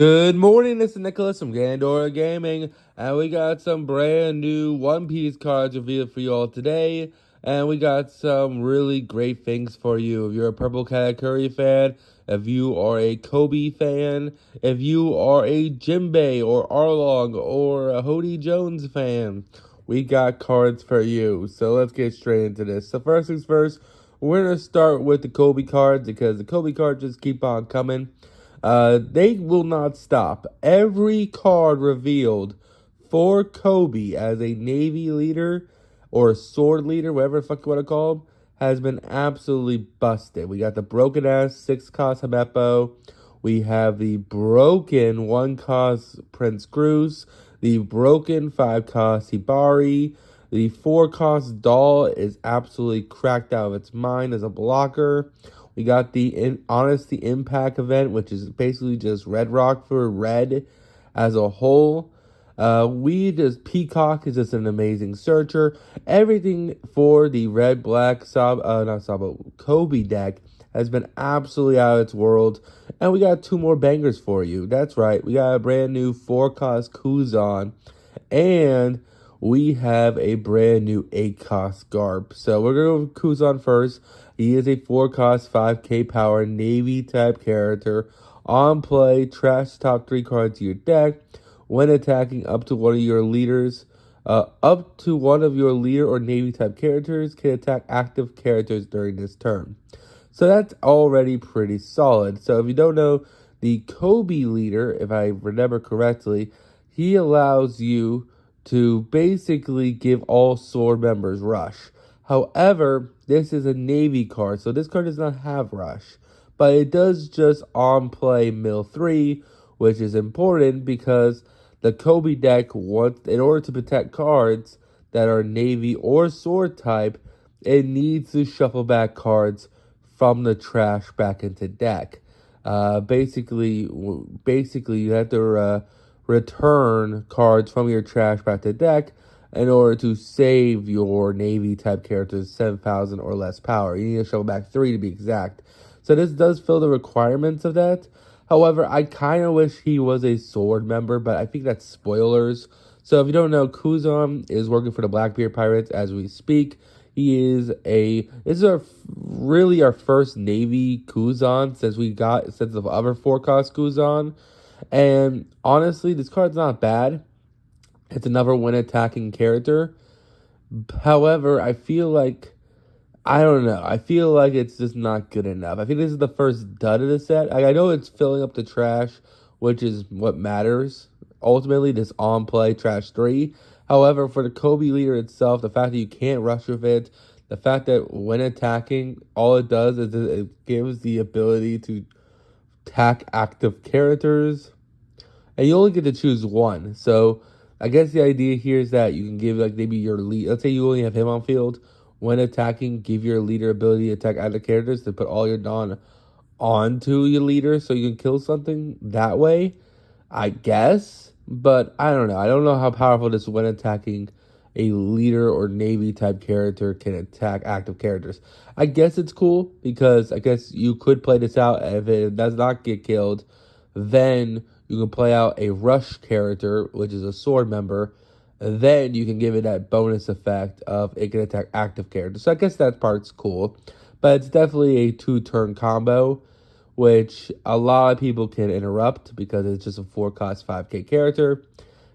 Good morning, this is Nicholas from Gandora Gaming, and we got some brand new One Piece cards revealed for you all today, and we got some really great things for you. If you're a Purple Katakuri fan, if you are a Kobe fan, if you are a Jinbei or Arlong or a Hody Jones fan, we got cards for you. So let's get straight into this. So first things first, we're going to start with the Kobe cards because the Kobe cards just keep on coming. They will not stop. Every card revealed for Kobe as a Navy leader or a sword leader, whatever the fuck you want to call him, has been absolutely busted. We got the broken ass 6-cost Hamepo. We have the broken 1-cost Prince Cruz. The broken 5-cost Hibari. The 4-cost Doll is absolutely cracked out of its mind as a blocker. We got the Honesty Impact event, which is basically just Red Rock for red as a whole. Peacock is just an amazing searcher. Everything for the red black Kobe deck has been absolutely out of its world. And we got two more bangers for you. That's right, we got a brand new 4-cost Kuzan. And we have a brand new 8-cost Garp. So we're going to go with Kuzan first. He is a 4-cost 5k power Navy type character. On play, trash top 3 cards to your deck. When attacking up to one of your leaders, up to one of your leader or Navy type characters can attack active characters during this turn. So that's already pretty solid. So if you don't know, the Kobe leader, if I remember correctly, he allows you to basically give all sword members rush. However, this is a Navy card, so this card does not have rush. But it does just on play mill 3, which is important because the Kobe deck wants, in order to protect cards that are Navy or sword type, it needs to shuffle back cards from the trash back into deck. Basically, you have to return cards from your trash back to deck in order to save your Navy type characters 7,000 or less power. You need to shuffle back 3 to be exact. So this does fill the requirements of that. However, I kind of wish he was a sword member, but I think that's spoilers. So if you don't know, Kuzan is working for the Blackbeard Pirates as we speak. This is really our first Navy Kuzan since the other 4-cost Kuzan. And honestly, this card's not bad. It's another when attacking character. However, I don't know. I feel like it's just not good enough. I think this is the first dud of the set. I know it's filling up the trash, which is what matters. Ultimately, this on play trash 3. However, for the Kobe leader itself, the fact that you can't rush with it, the fact that when attacking, all it does is it gives the ability to attack active characters, and you only get to choose one. So I guess the idea here is that you can give like maybe your lead. Let's say you only have him on field. When attacking, give your leader ability to attack other characters to put all your Dawn onto your leader so you can kill something that way. I guess, but I don't know. I don't know how powerful this when attacking a leader or Navy type character can attack active characters. I guess it's cool because I guess you could play this out. If it does not get killed, then you can play out a rush character, which is a sword member. Then you can give it that bonus effect of it can attack active characters. So I guess that part's cool. But it's definitely a 2-turn combo, which a lot of people can interrupt because it's just a 4-cost 5k character.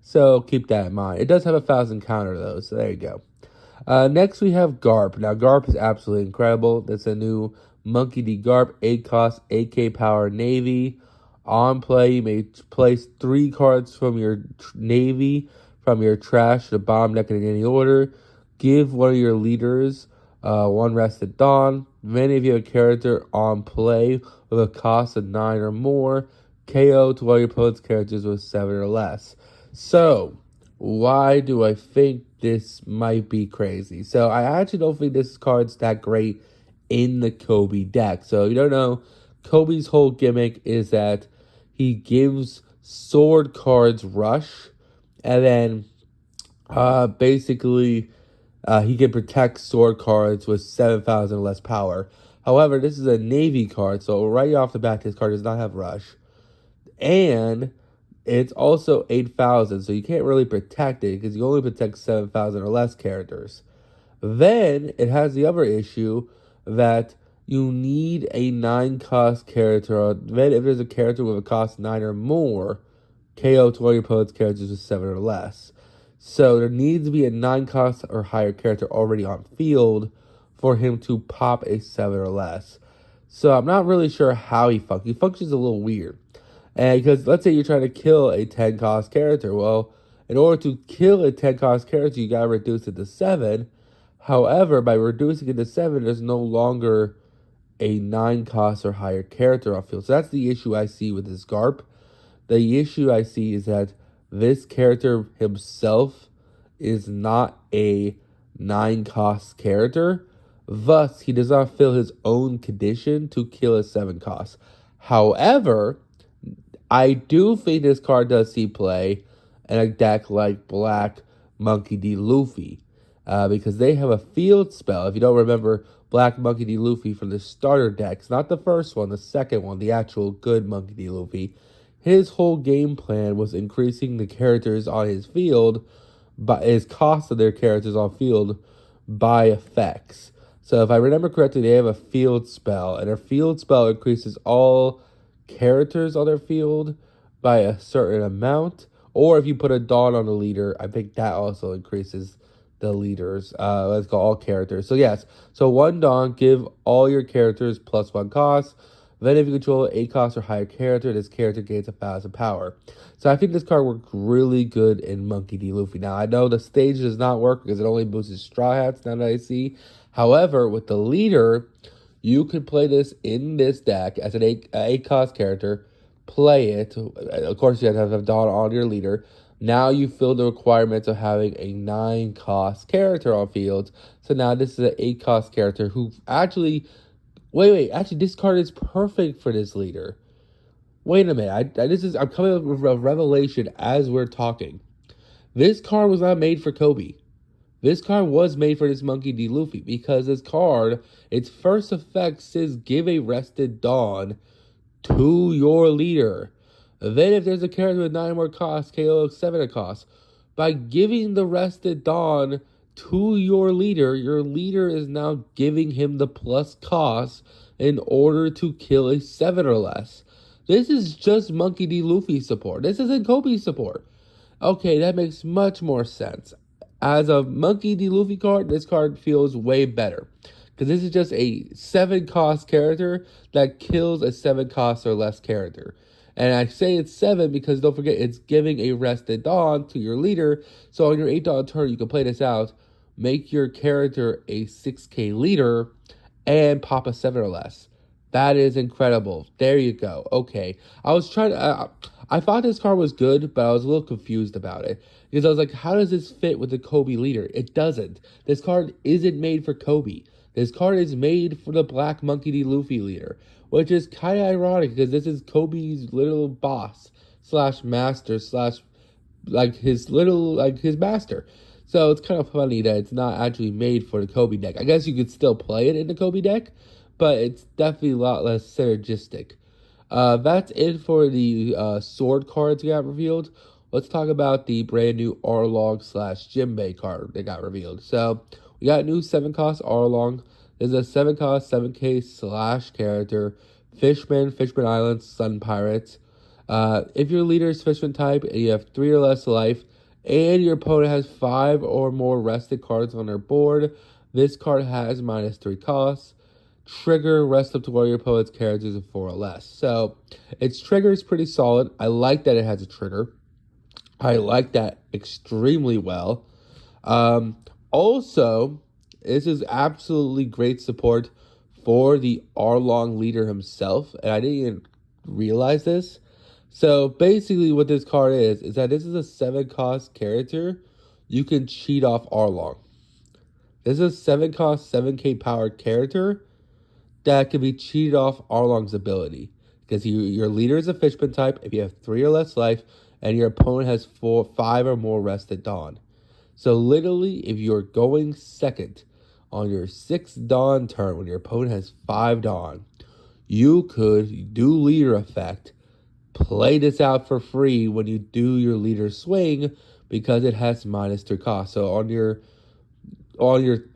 So keep that in mind. It does have a 1,000 counter though, so there you go. Next we have Garp. Now Garp is absolutely incredible. That's a new Monkey D. Garp, 8-cost, 8k power Navy. On play, you may place 3 cards from your Navy from your trash to bomb deck in any order. Give one of your leaders 1 Rested Dawn. Then if you have a character on play with a cost of 9 or more, KO to all your opponent's characters with 7 or less. So, why do I think this might be crazy? So, I actually don't think this card's that great in the Kobe deck. So, if you don't know, Kobe's whole gimmick is that he gives sword cards rush, and then basically he can protect sword cards with 7,000 or less power. However, this is a Navy card, so right off the bat, this card does not have rush. And it's also 8,000, so you can't really protect it because you only protect 7,000 or less characters. Then it has the other issue that you need a 9 cost character. Then if there's a character with a cost 9 or more, KO to all your opponent's characters with 7 or less. So there needs to be a 9 cost or higher character already on field for him to pop a 7 or less. So I'm not really sure how he functions. He functions a little weird. And because let's say you're trying to kill a 10 cost character. Well, in order to kill a 10 cost character, you gotta reduce it to 7. However, by reducing it to 7, there's no longer a 9 cost or higher character on field. So that's the issue I see with this Garp. The issue I see is that this character himself is not a 9 cost character. Thus, he does not fill his own condition to kill a 7 cost. However, I do think this card does see play in a deck like Black Monkey D. Luffy. Because they have a field spell. If you don't remember Black Monkey D. Luffy from the starter decks, not the first one, the second one, the actual good Monkey D. Luffy, his whole game plan was increasing the characters on his field, by his cost of their characters on field by effects. So if I remember correctly, they have a field spell, and their field spell increases all characters on their field by a certain amount. Or if you put a Dawn on the leader, I think that also increases the leaders. Let's go all characters. So yes, so 1 Dawn, give all your characters +1 cost. Then if you control an 8 cost or higher character, this character gains 1,000 power. So I think this card worked really good in Monkey D. Luffy. Now I know the stage does not work because it only boosts Straw Hats, now that I see. However, with the leader, you could play this in this deck as an 8 cost character. Play it. Of course, you have to have Dawn on your leader. Now you fill the requirements of having a 9 cost character on field. So now this is an 8 cost character who actually... Wait. Actually, this card is perfect for this leader. Wait a minute. I'm coming up with a revelation as we're talking. This card was not made for Kobe. This card was made for this Monkey D. Luffy because this card, its first effect says give a rested Dawn to your leader. Then if there's a character with 9 more costs, KO 7 costs. By giving the rested Dawn to your leader is now giving him the plus cost in order to kill a 7 or less. This is just Monkey D. Luffy support. This isn't Kobe support. Okay, that makes much more sense. As a Monkey D. Luffy card, this card feels way better. Because this is just a 7 cost character that kills a 7 cost or less character. And I say it's 7 because don't forget it's giving a rested Dawn to your leader. So on your 8 Dawn turn, you can play this out, make your character a 6k leader, and pop a 7 or less. That is incredible. There you go. Okay. I thought this card was good, but I was a little confused about it. Because I was like, how does this fit with the Kobe leader? It doesn't. This card isn't made for Kobe. This card is made for the Black Monkey D. Luffy leader. Which is kind of ironic because this is Kobe's little boss / master / his master. So it's kind of funny that it's not actually made for the Kobe deck. I guess you could still play it in the Kobe deck, but it's definitely a lot less synergistic. That's it for the sword cards that got revealed. Let's talk about the brand new Arlong / Jinbei card that got revealed. So we got a new 7 cost Arlong. There's a 7 cost 7k / character, Fishman Island, Sun Pirates. If your leader is Fishman type and you have 3 or less life, and your opponent has 5 or more rested cards on their board, this card has -3 costs. Trigger rest up to all your opponent's characters of 4 or less. So its trigger is pretty solid. I like that it has a trigger. I like that extremely well. Also, this is absolutely great support for the Arlong leader himself, and I didn't even realize this. So basically what this card is that this is a 7 cost character. You can cheat off Arlong. This is a 7 cost 7k power character that can be cheated off Arlong's ability. Because your leader is a Fishman type if you have 3 or less life, and your opponent has 5 or more rested Dawn. So literally, if you're going second on your 6th Dawn turn when your opponent has 5 Dawn, you could do leader effect, play this out for free when you do your leader swing because it has -3 cost. So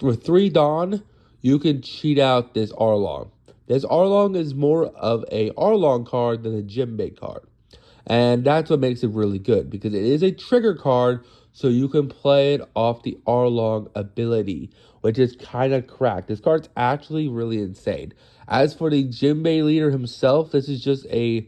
with 3 Dawn, you can cheat out this Arlong. This Arlong is more of a Arlong card than a Jinbei card. And that's what makes it really good because it is a trigger card, so you can play it off the Arlong ability, which is kind of cracked. This card's actually really insane. As for the Jinbei leader himself, this is just a,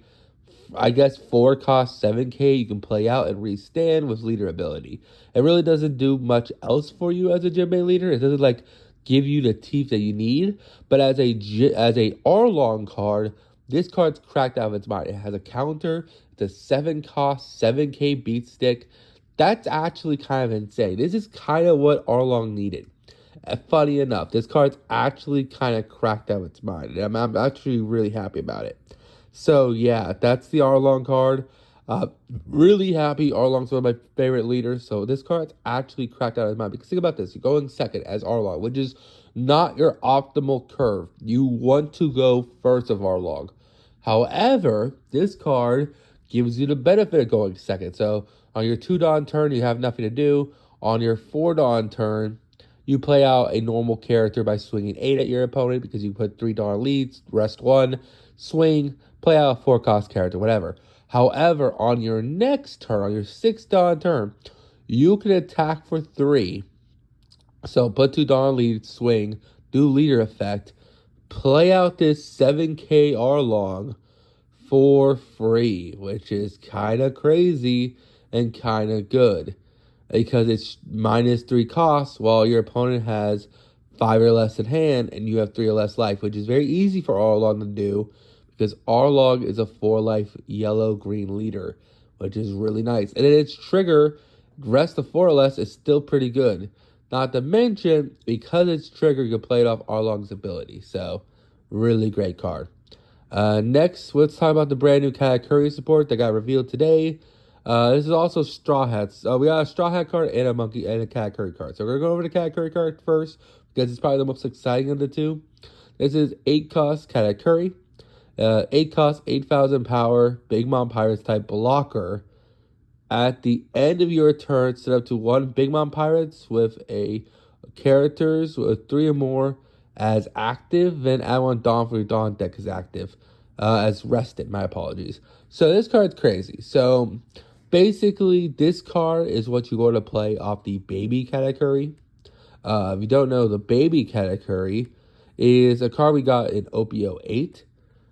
I guess, 4 cost 7k you can play out and restand with leader ability. It really doesn't do much else for you as a Jinbei leader. It doesn't like give you the teeth that you need, but as a Arlong card, this card's cracked out of its mind. It has a counter. It's a 7 cost 7k beat stick. That's actually kind of insane. This is kind of what Arlong needed. Funny enough, this card's actually kind of cracked out of its mind. And I'm actually really happy about it. So yeah, that's the Arlong card. Really happy. Arlong's one of my favorite leaders. So this card's actually cracked out of his mind. Because think about this. You're going second as Arlong, which is not your optimal curve. You want to go first of Arlong. However, this card gives you the benefit of going second. So on your 2 Dawn turn, you have nothing to do. On your 4 Dawn turn, you play out a normal character by swinging 8 at your opponent because you put 3 Dawn leads, rest 1, swing, play out a 4 cost character, whatever. However, on your next turn, on your 6 Dawn turn, you can attack for 3. So put 2 Dawn leads, swing, do leader effect, play out this 7k Arlong for free, which is kind of crazy and kind of good because it's -3 costs while your opponent has 5 or less in hand and you have 3 or less life, which is very easy for Arlong to do because Arlong is a 4 life yellow-green leader, which is really nice. And then its trigger, rest of 4 or less, is still pretty good. Not to mention, because it's trigger, you can play it off Arlong's ability. So, really great card. Next, let's talk about the brand new Katakuri support that got revealed today. This is also Straw Hats. We got a Straw Hat card and a Monkey and a Katakuri card. So we're going to go over the Katakuri card first because it's probably the most exciting of the two. This is 8 cost Katakuri. 8 cost, 8,000 power, Big Mom Pirates type blocker. At the end of your turn, set up to 1 Big Mom Pirates with a characters with 3 or more as active, then add 1 Dawn for your Dawn deck is active. As rested, my apologies. So this card's crazy. So basically, this card is what you go to play off the baby Katakuri. If you don't know, the baby Katakuri is a card we got in OPO 8.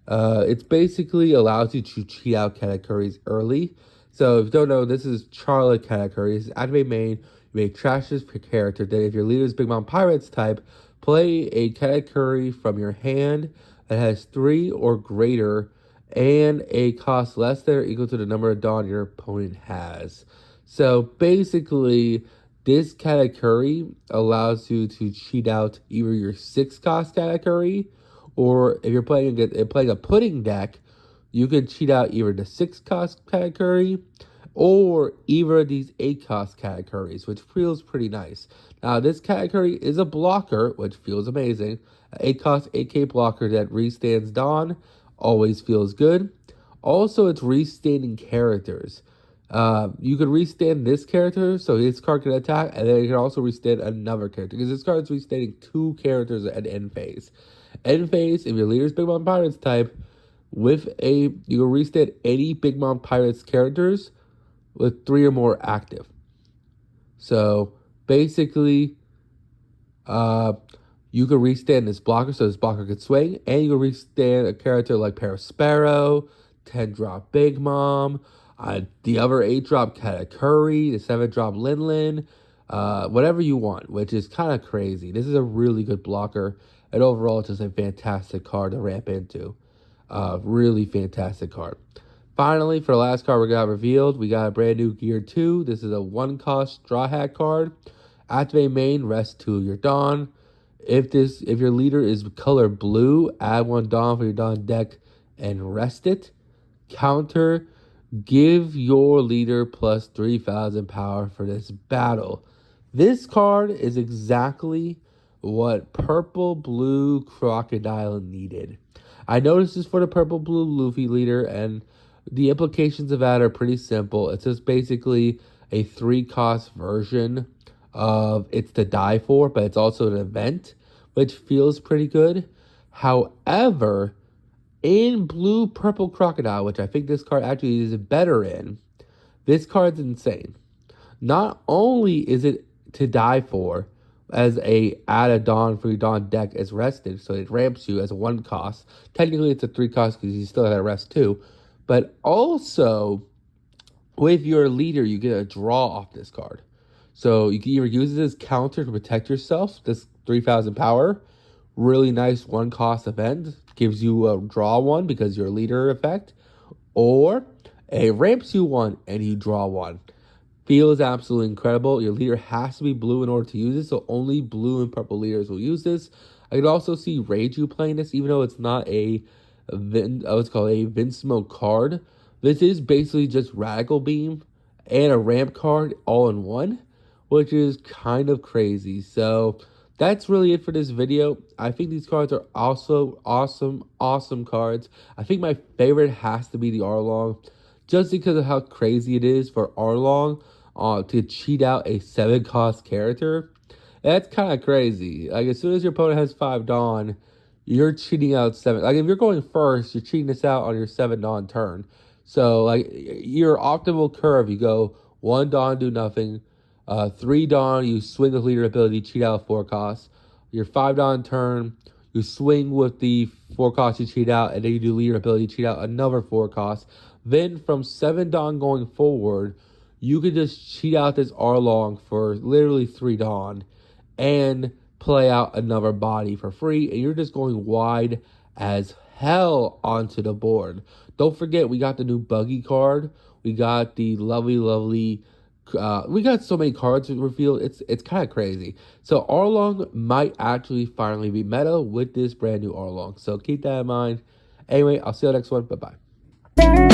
It's basically allows you to cheat out Katakuris early. So if you don't know, this is Charlotte Katakuri. This is activate main. You may trash this character. Then if your leader is Big Mom Pirates type, play a Katakuri from your hand that has 3 or greater and a cost less than or equal to the number of Dawn your opponent has. So basically, this Katakuri allows you to cheat out either your 6 cost Katakuri, or if you're playing a pudding deck, you can cheat out either the 6 cost Katakuri or either of these 8 cost Katakuris, which feels pretty nice. Now, this Katakuri is a blocker, which feels amazing. 8 cost 8k blocker that restands Dawn, always feels good. Also, it's restanding characters. You can restand this character, so this card can attack, and then you can also restand another character, because this card is restanding 2 characters at end phase. End phase, if your leader is Big Mom Pirates type, you can restand any Big Mom Pirates characters with 3 or more active. So basically, you can restand this blocker, so this blocker can swing, and you can restand a character like Parasparrow, 10-drop Big Mom, the other 8-drop Katakuri, the 7-drop Lin, whatever you want, which is kind of crazy. This is a really good blocker, and overall, it's just a fantastic card to ramp into. Really fantastic card. Finally, for the last card we got revealed, we got a brand new Gear 2. This is a 1-cost Straw Hat card. Activate main, rest 2 of your Dawn. If your leader is color blue, add 1 Dawn for your Dawn deck and rest it. Counter, give your leader plus 3,000 power for this battle. This card is exactly what Purple Blue Crocodile needed. I noticed this for the Purple Blue Luffy leader, and The implications of that are pretty simple. It's just basically a 3-cost version of It's to Die For, but it's also an event, which feels pretty good. However, in Blue Purple Crocodile, which I think this card actually is better in, this card's insane. Not only is it to die for as a add a Dawn for your Dawn deck as rested, so it ramps you as a 1 cost. Technically, it's a 3 cost because you still have that rest too. But also, with your leader, you get a draw off this card. So you can either use it as counter to protect yourself, this 3,000 power. Really nice 1-cost event. Gives you a draw 1 because your leader effect. Or a ramps you 1 and you draw 1. Feels absolutely incredible. Your leader has to be blue in order to use this, so only blue and purple leaders will use this. I could also see Reiju playing this, even though it's not what's called a Vinsmoke card. This is basically just Radical Beam and a ramp card all in one, which is kind of crazy. So that's really it for this video. I think these cards are also awesome cards. I think my favorite has to be the Arlong, just because of how crazy it is for Arlong to cheat out a 7-cost character. That's kind of crazy. Like, as soon as your opponent has 5 Dawn, you're cheating out 7. Like, if you're going first, you're cheating this out on your 7 Dawn turn. So, like, your optimal curve, you go 1 Dawn, do nothing. 3 Dawn, you swing with leader ability, cheat out 4 costs. Your 5 Dawn turn, you swing with the 4 costs you cheat out, and then you do leader ability, cheat out another 4 costs. Then from 7 Dawn going forward, you could just cheat out this Arlong for literally 3 Dawn and play out another body for free, and you're just going wide as hell onto the board. Don't forget, we got the new Buggy card. We got the lovely we got so many cards revealed. It's kind of crazy. So Arlong might actually finally be meta with this brand new Arlong. So keep that in mind. Anyway, I'll see you next one. Bye-bye.